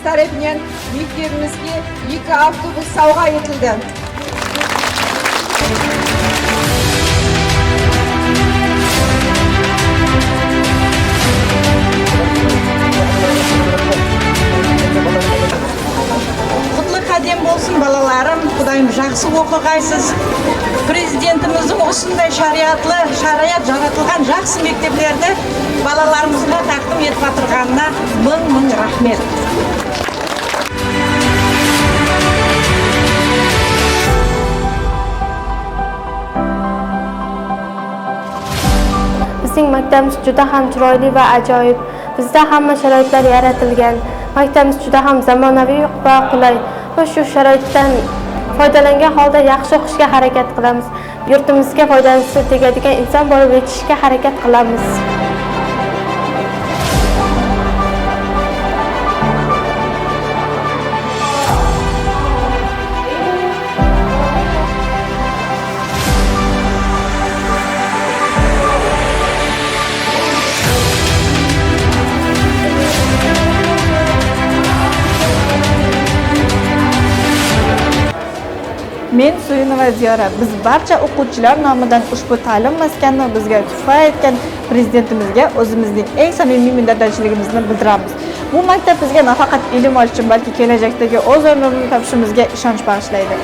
tarafidan maktabimizga 2 avtobus sovg'a etildi. Qadem bo'lsin balalarim, Xudoyim yaxshi o'qig'aysiz. Prezidentimizning o'shanday shariat yaratilgan yaxshi maktablarda balalarimizga taqdim etib turganina ming rahmat. Bizning maktabimiz juda ham chiroyli va ajoyib. Bizda hamma sharoitlar yaratilgan. Maktabimiz juda ham zamonaviy va qulay. Biz shu sharoitdan foydalangan holda yaxshi o'qishga harakat qilamiz. Yurtimizga foydasi tegadigan inson bo'lib yetishishga harakat qilamiz. Men Suyun va Ziyora, biz barcha o'quvchilar nomidan ushbu ta'lim maskanini bizga tuhfa etgan prezidentimizga o'zimizning eng samimiy minnatdorchiligimizni bildiramiz. Bu maktab bizga nafaqat ilm olish uchun, balki kelajakdagi o'z o'rnimizni topishimizga ishonch bag'ishlaydi.